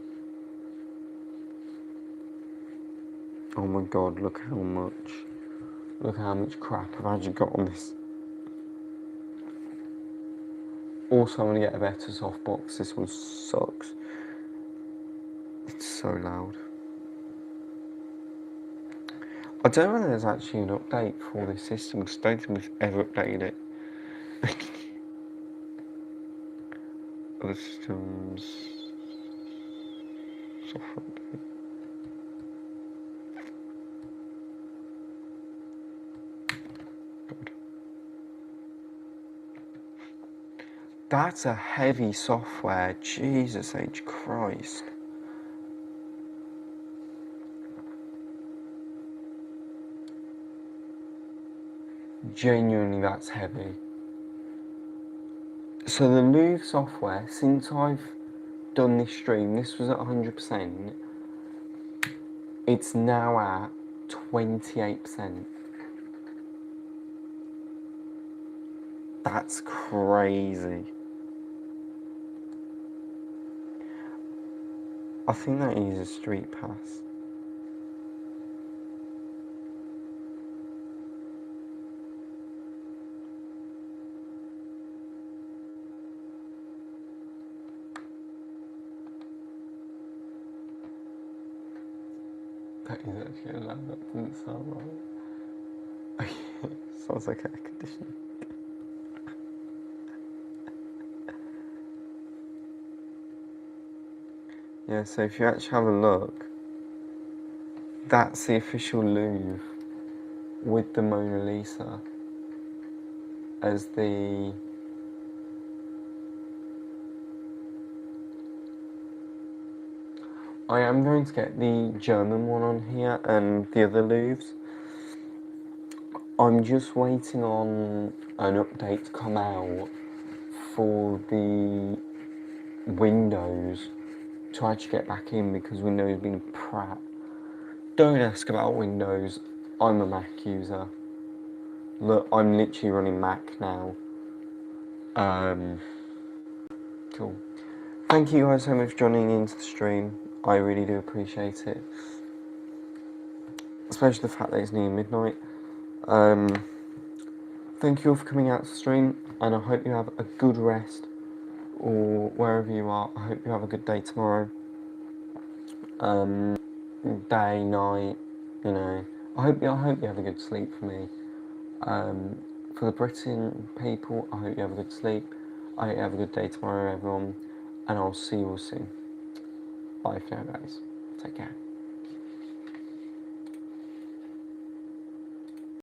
Oh my god, look how much crap I've actually got on this. Also, I'm going to get a better softbox. This one sucks. It's so loud. I don't know whether there's actually an update for this system, because I don't think we've ever updated it. Other systems... software update. God. That's a heavy software, Jesus H. Christ. Genuinely, that's heavy. So the Louvre software, since I've done this stream, this was at 100%, it's now at 28%. That's crazy. I think that uses Street Pass. That is actually allowed, that doesn't sound right. Sounds like air conditioning. Yeah, so if you actually have a look, that's the official Louvre with the Mona Lisa as the... I am going to get the German one on here and the other Louvres. I'm just waiting on an update to come out for the Windows to actually get back in, because Windows has been a prat. Don't ask about Windows, I'm a Mac user. Look, I'm literally running Mac now. Cool. Thank you guys so much for joining into the stream. I really do appreciate it. Especially the fact that it's near midnight. Thank you all for coming out to the stream, and I hope you have a good rest, or wherever you are. I hope you have a good day tomorrow. Day, night, you know. I hope you have a good sleep for me. For the Britain people, I hope you have a good sleep. I hope you have a good day tomorrow, everyone, and I'll see you all soon. Bye for now, guys. Take care.